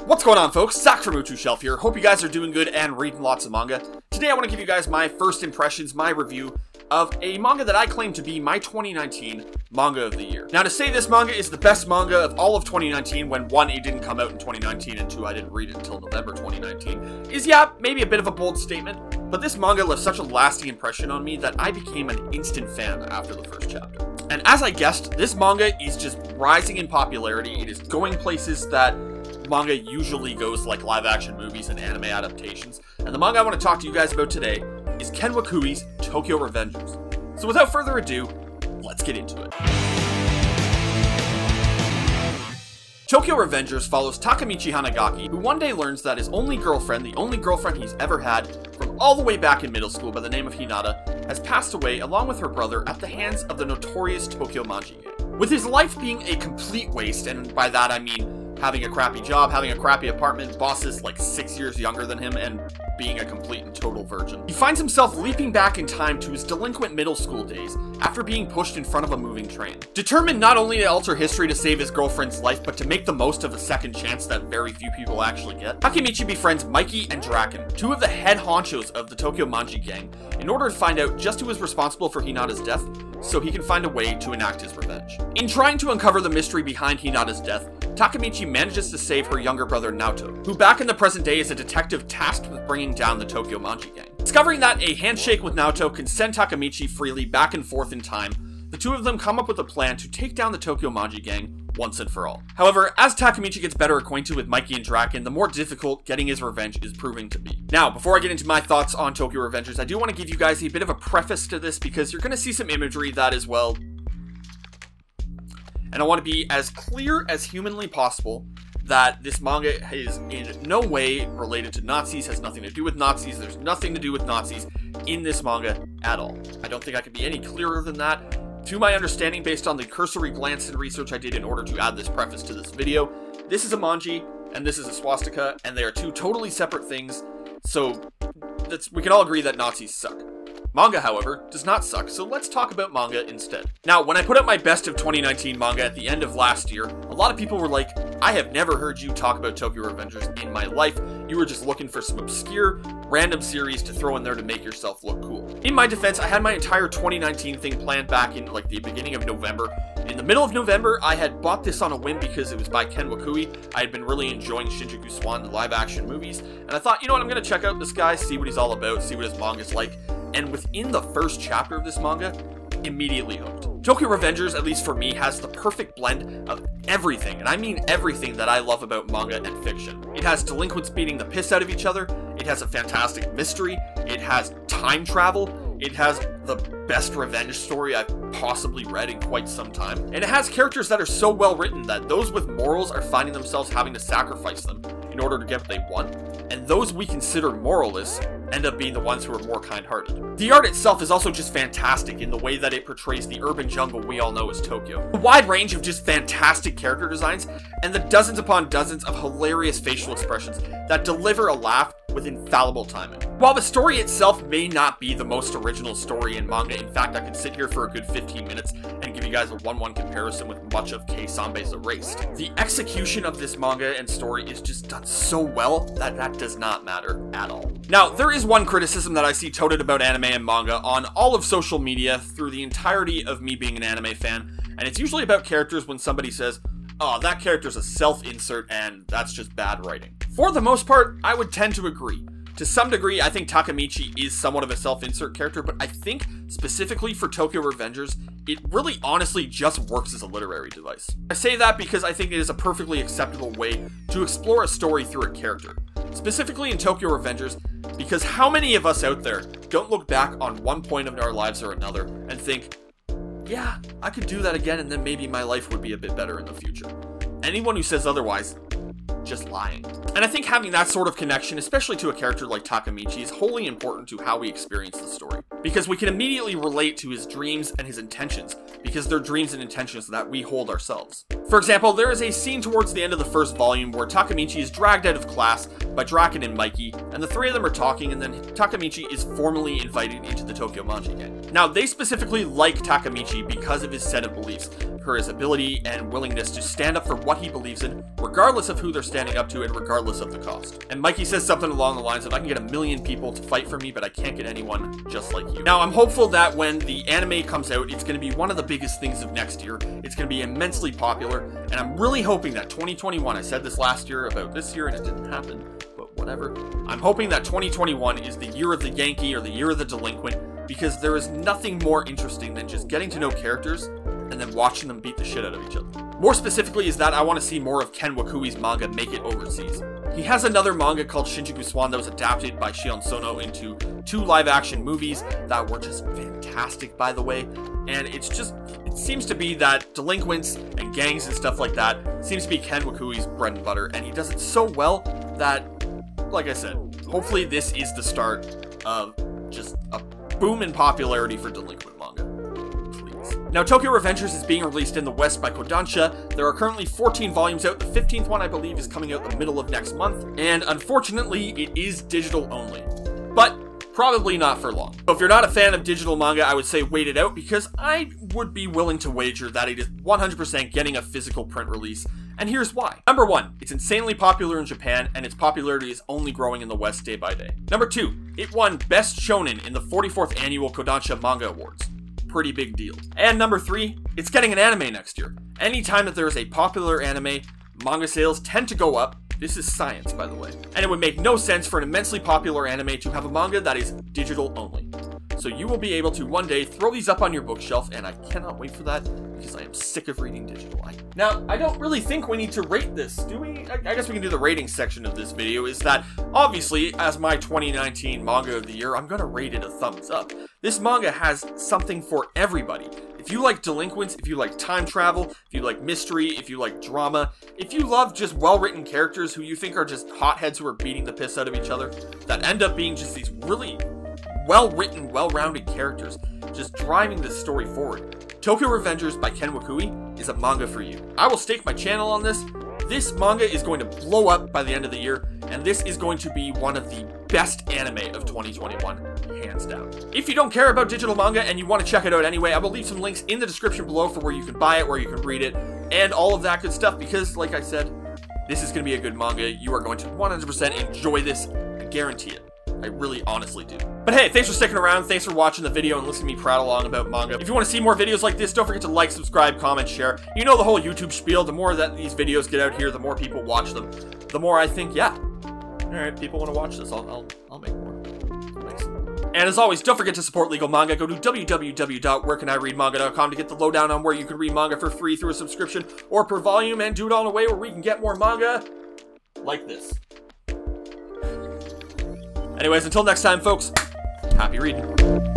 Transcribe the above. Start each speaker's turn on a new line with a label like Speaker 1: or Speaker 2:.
Speaker 1: What's going on, folks? Zach from Uchuu Shelf here. Hope you guys are doing good and reading lots of manga. Today I want to give you guys my first impressions, my review of a manga that I claim to be my 2019 manga of the year. Now, to say this manga is the best manga of all of 2019 when 1, it didn't come out in 2019, and 2, I didn't read it until November 2019, is, yeah, maybe a bit of a bold statement, but this manga left such a lasting impression on me that I became an instant fan after the first chapter. And as I guessed, this manga is just rising in popularity. It is going places that manga usually goes, like live action movies and anime adaptations. And the manga I want to talk to you guys about today is Ken Wakui's Tokyo Revengers. So without further ado, let's get into it. Tokyo Revengers follows Takemichi Hanagaki, who one day learns that his only girlfriend, the only girlfriend he's ever had from all the way back in middle school by the name of Hinata, has passed away along with her brother at the hands of the notorious Tokyo Manji Gang. With his life being a complete waste, and by that I mean having a crappy job, having a crappy apartment, bosses like 6 years younger than him, and being a complete and total virgin, he finds himself leaping back in time to his delinquent middle school days after being pushed in front of a moving train. Determined not only to alter history to save his girlfriend's life, but to make the most of a second chance that very few people actually get, Takemichi befriends Mikey and Draken, two of the head honchos of the Tokyo Manji Gang, in order to find out just who is responsible for Hinata's death, so he can find a way to enact his revenge. In trying to uncover the mystery behind Hinata's death, Takemichi manages to save her younger brother Naoto, who back in the present day is a detective tasked with bringing down the Tokyo Manji Gang. Discovering that a handshake with Naoto can send Takemichi freely back and forth in time, the two of them come up with a plan to take down the Tokyo Manji Gang once and for all. However, as Takemichi gets better acquainted with Mikey and Draken, the more difficult getting his revenge is proving to be. Now, before I get into my thoughts on Tokyo Revengers, I do want to give you guys a bit of a preface to this because you're going to see some imagery that is, well, and I want to be as clear as humanly possible that this manga is in no way related to Nazis, has nothing to do with Nazis, there's nothing to do with Nazis in this manga at all. I don't think I could be any clearer than that. To my understanding, based on the cursory glance and research I did in order to add this preface to this video, this is a manji and this is a swastika, and they are two totally separate things, so we can all agree that Nazis suck. Manga, however, does not suck, so let's talk about manga instead. Now, when I put up my best of 2019 manga at the end of last year, a lot of people were like, I have never heard you talk about Tokyo Revengers in my life. You were just looking for some obscure, random series to throw in there to make yourself look cool. In my defense, I had my entire 2019 thing planned back in like the beginning of November. In the middle of November, I had bought this on a whim because it was by Ken Wakui. I had been really enjoying Shinjuku Swan, the live action movies, and I thought, you know what, I'm gonna check out this guy, see what he's all about, see what his manga's like. And within the first chapter of this manga, immediately hooked. Tokyo Revengers, at least for me, has the perfect blend of everything, and I mean everything that I love about manga and fiction. It has delinquents beating the piss out of each other, it has a fantastic mystery, it has time travel, it has the best revenge story I've possibly read in quite some time, and it has characters that are so well written that those with morals are finding themselves having to sacrifice them in order to get what they want, and those we consider moralists end up being the ones who are more kind-hearted. The art itself is also just fantastic in the way that it portrays the urban jungle we all know as Tokyo. A wide range of just fantastic character designs, and the dozens upon dozens of hilarious facial expressions that deliver a laugh with infallible timing. While the story itself may not be the most original story in manga, in fact I could sit here for a good 15 minutes and give you guys a 1-1 comparison with much of Kei-sanbei's Erased. The execution of this manga and story is just done so well that that does not matter at all. Now, there is one criticism that I see touted about anime and manga on all of social media through the entirety of me being an anime fan, and it's usually about characters when somebody says, oh, that character's a self-insert and that's just bad writing. For the most part, I would tend to agree. To some degree, I think Takemichi is somewhat of a self-insert character, but I think, specifically for Tokyo Revengers, it really honestly just works as a literary device. I say that because I think it is a perfectly acceptable way to explore a story through a character. Specifically in Tokyo Revengers, because how many of us out there don't look back on one point of our lives or another and think, yeah, I could do that again and then maybe my life would be a bit better in the future. Anyone who says otherwise, just lying. And I think having that sort of connection, especially to a character like Takemichi, is wholly important to how we experience the story. Because we can immediately relate to his dreams and his intentions, because they're dreams and intentions that we hold ourselves. For example, there is a scene towards the end of the first volume where Takemichi is dragged out of class by Draken and Mikey, and the three of them are talking, and then Takemichi is formally invited into the Tokyo Manji Gang. Now, they specifically like Takemichi because of his set of beliefs, for his ability and willingness to stand up for what he believes in, regardless of who they're standing up to and regardless of the cost. And Mikey says something along the lines of, I can get 1 million people to fight for me, but I can't get anyone just like you. Now, I'm hopeful that when the anime comes out, it's going to be one of the biggest things of next year. It's going to be immensely popular, and I'm really hoping that 2021, I said this last year about this year and it didn't happen, but whatever. I'm hoping that 2021 is the year of the Yankee or the year of the delinquent, because there is nothing more interesting than just getting to know characters and then watching them beat the shit out of each other. More specifically is that I want to see more of Ken Wakui's manga make it overseas. He has another manga called Shinjuku Swan that was adapted by Shion Sono into 2 live-action movies that were just fantastic, by the way. And it seems to be that delinquents and gangs and stuff like that seems to be Ken Wakui's bread and butter, and he does it so well that, like I said, hopefully this is the start of just a boom in popularity for delinquent manga. Now, Tokyo Revengers is being released in the West by Kodansha. There are currently 14 volumes out. The 15th one, I believe, is coming out the middle of next month. And unfortunately, it is digital only. But probably not for long. So if you're not a fan of digital manga, I would say wait it out, because I would be willing to wager that it is 100% getting a physical print release. And here's why. Number 1, it's insanely popular in Japan, and its popularity is only growing in the West day by day. Number 2, it won Best Shonen in the 44th Annual Kodansha Manga Awards. Pretty big deal. And number 3, it's getting an anime next year. Anytime that there is a popular anime, manga sales tend to go up. This is science, by the way. And it would make no sense for an immensely popular anime to have a manga that is digital only. So you will be able to one day throw these up on your bookshelf, and I cannot wait for that, because I am sick of reading digital. Now, I don't really think we need to rate this, do we? I guess we can do the rating section of this video, is that, obviously, as my 2019 manga of the year, I'm gonna rate it a thumbs up. This manga has something for everybody. If you like delinquents, if you like time travel, if you like mystery, if you like drama, if you love just well-written characters who you think are just hotheads who are beating the piss out of each other, that end up being just these really well-written, well-rounded characters, just driving this story forward. Tokyo Revengers by Ken Wakui is a manga for you. I will stake my channel on this. This manga is going to blow up by the end of the year, and this is going to be one of the best anime of 2021, hands down. If you don't care about digital manga and you want to check it out anyway, I will leave some links in the description below for where you can buy it, where you can read it, and all of that good stuff, because, like I said, this is going to be a good manga. You are going to 100% enjoy this. I guarantee it. I really honestly do. But hey, thanks for sticking around, thanks for watching the video and listening to me prattle on about manga. If you want to see more videos like this, don't forget to like, subscribe, comment, share. You know the whole YouTube spiel. The more that these videos get out here, the more people watch them. The more I think, yeah, alright, people want to watch this, I'll make more. Thanks. And as always, don't forget to support legal manga. Go to www.wherecanireadmanga.com to get the lowdown on where you can read manga for free through a subscription or per volume, and do it all in a way where we can get more manga like this. Anyways, until next time, folks, happy reading.